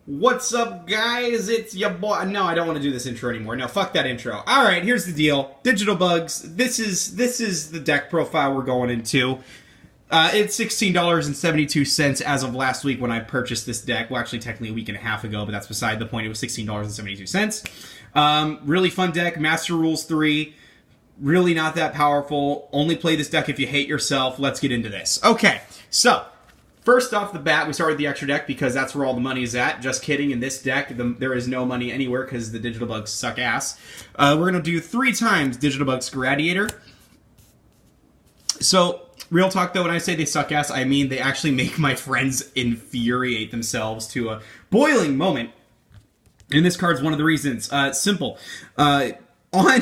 What's up, guys? It's your boy. No, I don't want to do this intro anymore. No, fuck that intro. All right, here's the deal. Digital Bugs. This is the deck profile we're going into. It's $16.72 as of last week when I purchased this deck. Well, actually, technically a week and a half ago, but that's beside the point. It was $16.72. Really fun deck. Master Rules 3. Really not that powerful. Only play this deck if you hate yourself. Let's get into this. Okay, so first off the bat, we start with the extra deck because that's where all the money is at. Just kidding. In this deck, there is no money anywhere because the Digital Bugs suck ass. We're going to do 3 times Digital Bugs Gladiator. So, real talk though, when I say they suck ass, I mean they actually make my friends infuriate themselves to a boiling moment. And this card's one of the reasons. Simple. On,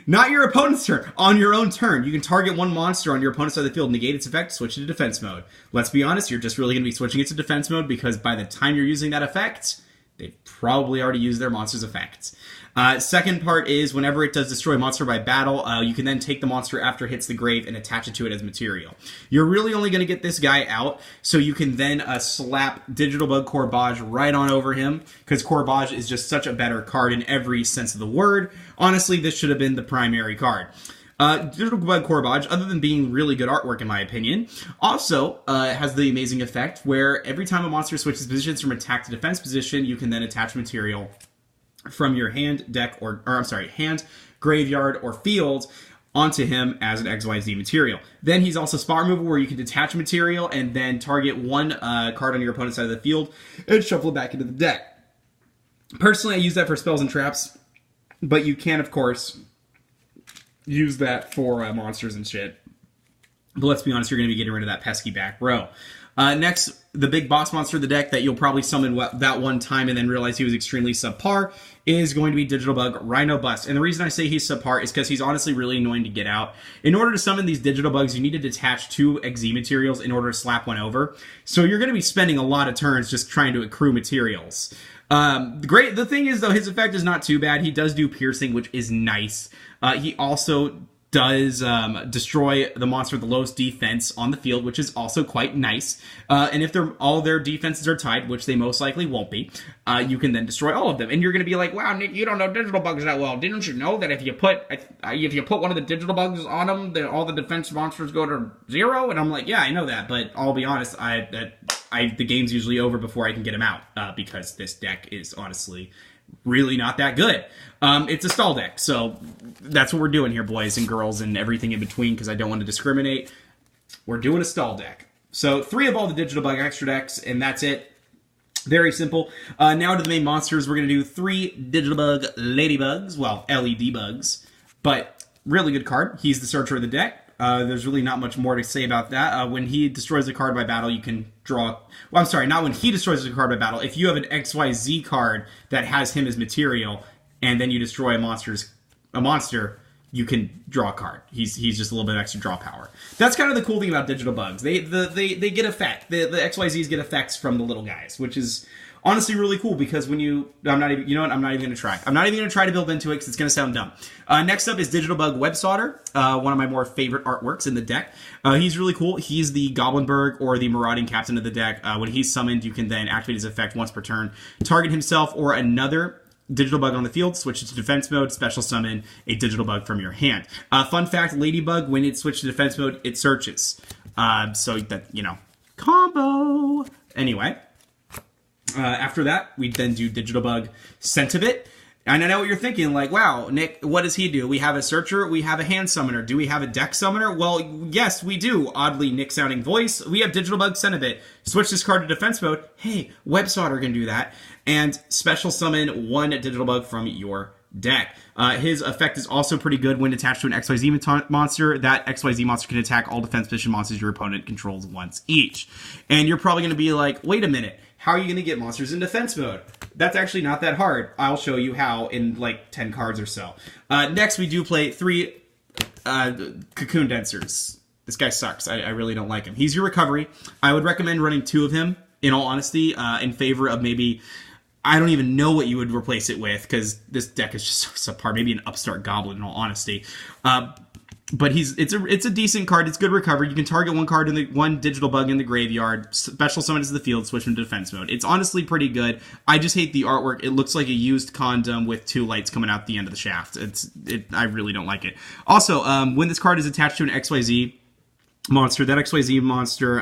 not your opponent's turn, on your own turn, you can target one monster on your opponent's side of the field, negate its effect, switch it to defense mode. Let's be honest, you're just really going to be switching it to defense mode because by the time you're using that effect, they've probably already used their monster's effects. Second part is whenever it does destroy a monster by battle, you can then take the monster after it hits the grave and attach it to it as material. You're really only going to get this guy out, so you can then slap Digital Bug Corbage right on over him, because Corbage is just such a better card in every sense of the word. Honestly, this should have been the primary card. Digital Bug Corbage, other than being really good artwork in my opinion, also has the amazing effect where every time a monster switches positions from attack to defense position, you can then attach material from your hand, deck, hand, graveyard, or field onto him as an XYZ material. Then he's also spot removal, where you can detach material and then target one card on your opponent's side of the field and shuffle it back into the deck. Personally, I use that for spells and traps, but you can, of course, use that for monsters and shit. But let's be honest, you're going to be getting rid of that pesky back row. Next, the big boss monster of the deck that you'll probably summon that one time and then realize he was extremely subpar is going to be Digital Bug Rhino Bust. And the reason I say he's subpar is because he's honestly really annoying to get out. In order to summon these Digital Bugs, you need to detach 2 XZ materials in order to slap one over. So you're going to be spending a lot of turns just trying to accrue materials. The thing is, though, his effect is not too bad. He does do piercing, which is nice. He also does destroy the monster with the lowest defense on the field, which is also quite nice. And if all their defenses are tied, which they most likely won't be, you can then destroy all of them. And you're going to be like, wow, Nick, you don't know Digital Bugs that well. Didn't you know that if you put one of the Digital Bugs on them, all the defense monsters go to 0? And I'm like, yeah, I know that, but I'll be honest, the game's usually over before I can get him out, because this deck is honestly really not that good. It's a stall deck, so that's what we're doing here, boys and girls and everything in between, because I don't want to discriminate. We're doing a stall deck. So 3 of all the Digital Bug extra decks, and that's it. Very simple. Now to the main monsters, we're going to do 3 Digital Bug Ladybugs, well, LED bugs, but really good card. He's the searcher of the deck. There's really not much more to say about that. When he destroys a card by battle, you can draw... Well, I'm sorry, not when he destroys a card by battle. If you have an XYZ card that has him as material, and then you destroy a monster, you can draw a card. He's just a little bit of extra draw power. That's kind of the cool thing about Digital Bugs. They get effect. The XYZs get effects from the little guys, which is honestly really cool, because when you know what? I'm not even going to try. I'm not even going to try to build into it because it's going to sound dumb. Next up is Digital Bug Web Solder, one of my more favorite artworks in the deck. He's really cool. He's the Goblinberg or the Marauding Captain of the deck. When he's summoned, you can then activate his effect once per turn, target himself or another Digital Bug on the field, switch it to defense mode, special summon a Digital Bug from your hand. Fun fact, Ladybug, when it switches to defense mode, it searches. So that, combo. Anyway. After that, we then do Digital Bug Centivit. And I know what you're thinking, like, wow, Nick, what does he do? We have a Searcher, we have a Hand Summoner. Do we have a Deck Summoner? Well, yes, we do. Oddly Nick-sounding voice. We have Digital Bug Centivit. Switch this card to defense mode. Hey, Web Solder can do that. And special summon 1 Digital Bug from your deck. His effect is also pretty good when attached to an XYZ monster. That XYZ monster can attack all defense position monsters your opponent controls once each. And you're probably going to be like, wait a minute, how are you going to get monsters in defense mode? That's actually not that hard. I'll show you how in like 10 cards or so. Next, we do play 3 Cocoon Dancers. This guy sucks. I really don't like him. He's your recovery. I would recommend running 2 of him, in all honesty, in favor of maybe... I don't even know what you would replace it with, because this deck is just so subpar. Maybe an Upstart Goblin, in all honesty. But it's a decent card. It's good recovery. You can target one card in the one digital bug in the graveyard, special summon it to the field, switch into defense mode. It's honestly pretty good. I just hate the artwork. It looks like a used condom with 2 lights coming out the end of the shaft. I really don't like it. Also, when this card is attached to an XYZ monster, that XYZ monster,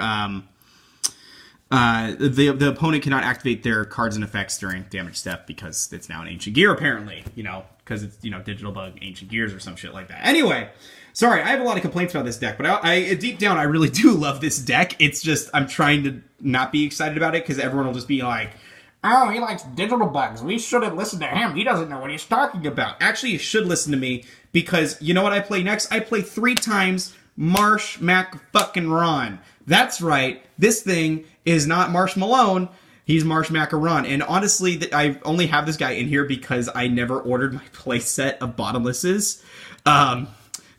the opponent cannot activate their cards and effects during damage step because it's now an ancient gear, apparently. Because it's, digital bug, ancient gears, or some shit like that. Anyway. Sorry, I have a lot of complaints about this deck, but I deep down, I really do love this deck. It's just, I'm trying to not be excited about it, because everyone will just be like, oh, he likes digital bugs. We shouldn't listen to him. He doesn't know what he's talking about. Actually, you should listen to me, because you know what I play next? I play 3 times Marsh Mac-fucking-Ron. That's right. This thing is not Marsh Malone. He's Marsh Macaron. And honestly, I only have this guy in here because I never ordered my playset of bottomlesses.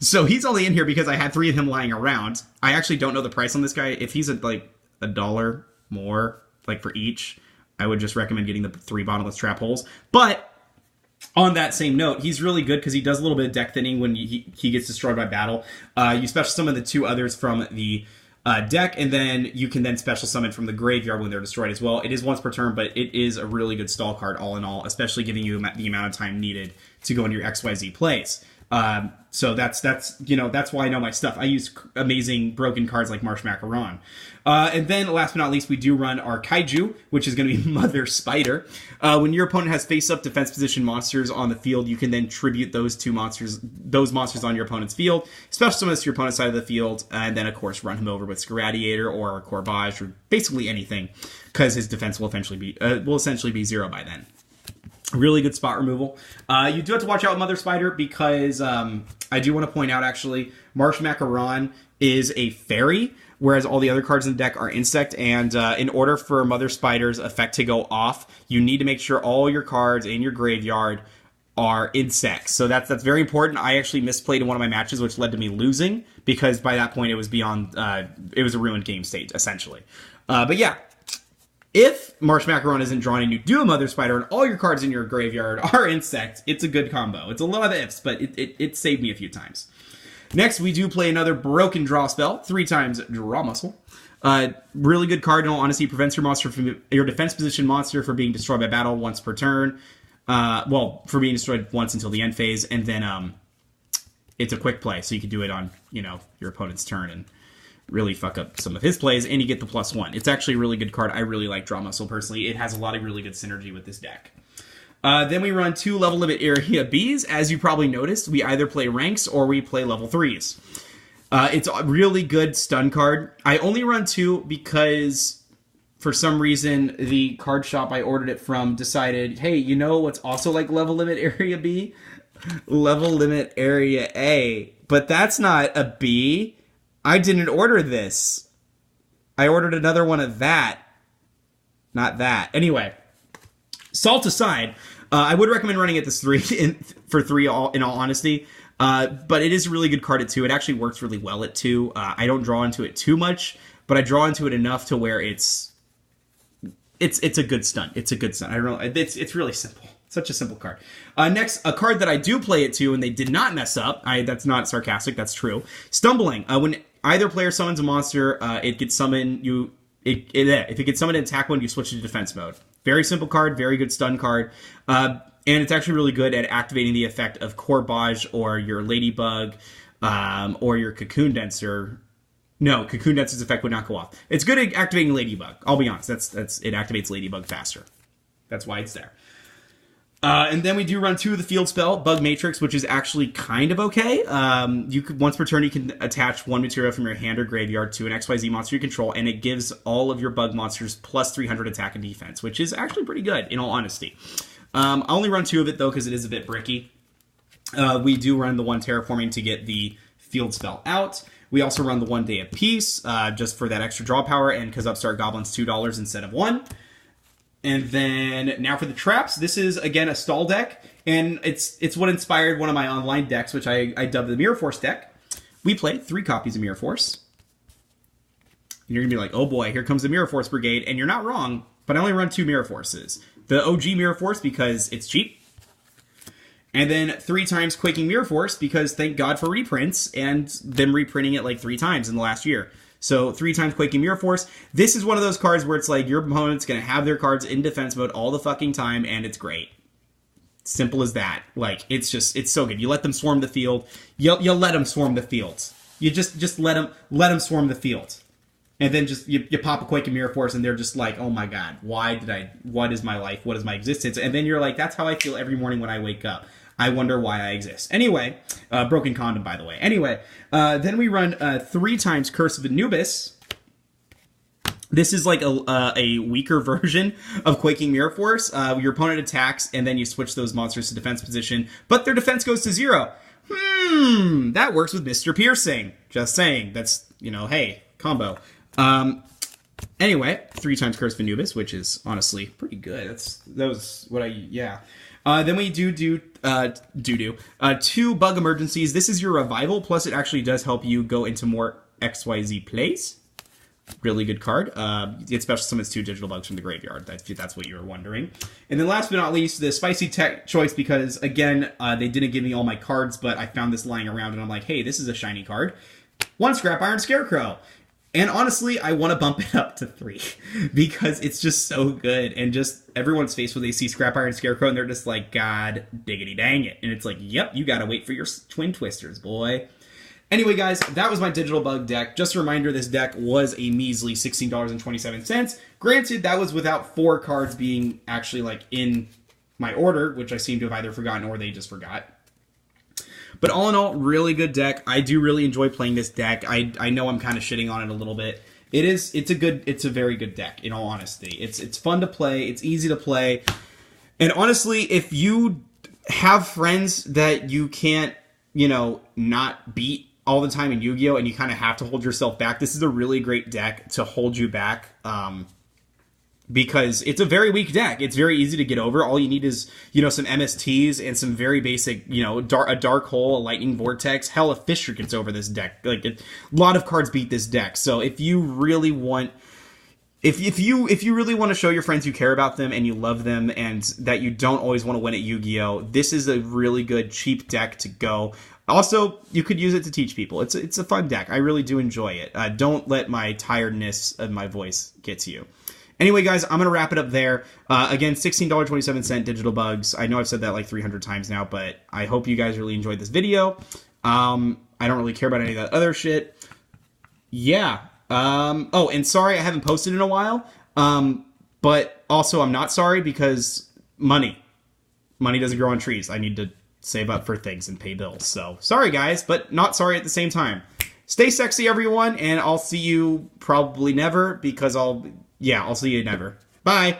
So he's only in here because I had 3 of him lying around. I actually don't know the price on this guy. If he's at like $1 more, like for each, I would just recommend getting the 3 bottomless trap holes. But on that same note, he's really good because he does a little bit of deck thinning when he gets destroyed by battle. You special summon the 2 others from the deck, and then you can then special summon from the graveyard when they're destroyed as well. It is once per turn, but it is a really good stall card all in all, especially giving you the amount of time needed to go into your XYZ plays. So that's why I know my stuff. I use amazing broken cards like Marsh Macaron. And then last but not least, we do run our Kaiju, which is going to be Mother Spider. When your opponent has face-up defense position monsters on the field, you can then tribute those monsters on your opponent's field, special summon this to your opponent's side of the field, and then of course run him over with Scaradiator or Corbage or basically anything, because his defense will essentially be 0 by then. Really good spot removal. You do have to watch out with Mother Spider because I do want to point out, actually, Marsh Macaron is a fairy, whereas all the other cards in the deck are insect. And in order for Mother Spider's effect to go off, you need to make sure all your cards in your graveyard are insects. So that's very important. I actually misplayed in one of my matches, which led to me losing, because by that point it was beyond, it was a ruined game state, essentially. But yeah. If Marsh Macaron isn't drawn and you do a Mother Spider and all your cards in your graveyard are insects, it's a good combo. It's a lot of ifs, but it saved me a few times. Next, we do play another broken draw spell, 3 times Draw Muscle. Really good card, in all honesty, prevents your defense position monster from being destroyed by battle once per turn. For being destroyed once until the end phase, and then it's a quick play, so you can do it on your opponent's turn and really fuck up some of his plays, and you get the +1. It's actually a really good card. I really like Draw Muscle, personally. It has a lot of really good synergy with this deck. Then we run 2 level limit area Bs. As you probably noticed, we either play ranks or we play level 3s. It's a really good stun card. I only run 2 because, for some reason, the card shop I ordered it from decided, hey, you know what's also like level limit area B? Level limit area A. But that's not a B. I didn't order this. I ordered another one of that. Not that. Anyway, salt aside, I would recommend running it this 3 for 3 in all honesty. But it is a really good card at 2. It actually works really well at 2. I don't draw into it too much, but I draw into it enough to where it's a good stun. It's a good stun. I don't know. It's really simple. Such a simple card. Next, a card that I do play it to, and they did not mess up. That's not sarcastic. That's true. Stumbling. When either player summons a monster, it gets summoned. If it gets summoned and attack one, you switch to defense mode. Very simple card. Very good stun card. And it's actually really good at activating the effect of Corbage or your Ladybug or your Cocoon Denser. No, Cocoon Denser's effect would not go off. It's good at activating Ladybug. I'll be honest. It activates Ladybug faster. That's why it's there. And then we do run 2 of the field spell, Bug Matrix, which is actually kind of okay. Once per turn, you can attach 1 material from your hand or graveyard to an XYZ monster you control, and it gives all of your bug monsters plus 300 attack and defense, which is actually pretty good, in all honesty. I only run 2 of it, though, because it is a bit bricky. We do run the 1 terraforming to get the field spell out. We also run the 1 Day of Peace, just for that extra draw power, and because Upstart Goblin's $2 instead of 1. And then, now for the traps, this is, again, a stall deck, and it's what inspired one of my online decks, which I dubbed the Mirror Force deck. We played 3 copies of Mirror Force. And you're going to be like, oh boy, here comes the Mirror Force Brigade, and you're not wrong, but I only run 2 Mirror Forces. The OG Mirror Force, because it's cheap, And then 3 times Quaking Mirror Force, because thank God for reprints, and them reprinting it like 3 times in the last year. So 3 times Quaking Mirror Force. This is one of those cards where it's like your opponent's going to have their cards in defense mode all the fucking time, and it's great. Simple as that. Like, it's so good. You let them swarm the field. You let them swarm the field. You just let them swarm the field. And then just, you pop a Quaking Mirror Force, and they're just like, oh my god, what is my life? What is my existence? And then you're like, that's how I feel every morning when I wake up. I wonder why I exist. Anyway, broken condom, by the way. Anyway, then we run 3 times Curse of Anubis. This is like a weaker version of Quaking Mirror Force. Your opponent attacks, and then you switch those monsters to defense position, but their defense goes to 0. That works with Mr. Piercing. Just saying. That's, hey, combo. Anyway, 3 times Curse of Anubis, which is honestly pretty good. That was what then we do 2 Bug Emergencies. This is your revival, plus it actually does help you go into more XYZ plays. Really good card. It special summons 2 digital bugs from the graveyard. That's what you were wondering. And then last but not least, the spicy tech choice, because again, they didn't give me all my cards, but I found this lying around and I'm like, hey, this is a shiny card. 1 Scrap Iron Scarecrow. And honestly, I want to bump it up to 3 because it's just so good. And just everyone's face when they see Scrap Iron Scarecrow and they're just like, God diggity dang it. And it's like, yep, you got to wait for your Twin Twisters, boy. Anyway, guys, that was my digital bug deck. Just a reminder, this deck was a measly $16.27. Granted, that was without 4 cards being actually like in my order, which I seem to have either forgotten or they just forgot. But all in all, really good deck. I do really enjoy playing this deck. I know I'm kind of shitting on it a little bit. It's a very good deck, in all honesty. It's fun to play, it's easy to play. And honestly, if you have friends that you can't, not beat all the time in Yu-Gi-Oh! And you kind of have to hold yourself back, this is a really great deck to hold you back. Because it's a very weak deck. It's very easy to get over. All you need is, some MSTs and some very basic, a Dark Hole, a Lightning Vortex. Hell, a Fisher gets over this deck. Like, a lot of cards beat this deck. So if you really want... If you really want to show your friends you care about them and you love them and that you don't always want to win at Yu-Gi-Oh!, this is a really good, cheap deck to go. Also, you could use it to teach people. It's a fun deck. I really do enjoy it. Don't let my tiredness of my voice get to you. Anyway, guys, I'm going to wrap it up there. Again, $16.27 digital bugs. I know I've said that like 300 times now, but I hope you guys really enjoyed this video. I don't really care about any of that other shit. Yeah. Oh, and sorry I haven't posted in a while. But also I'm not sorry because money. Money doesn't grow on trees. I need to save up for things and pay bills. So, sorry guys, but not sorry at the same time. Stay sexy, everyone, and I'll see you probably never because I'll see you never. Bye.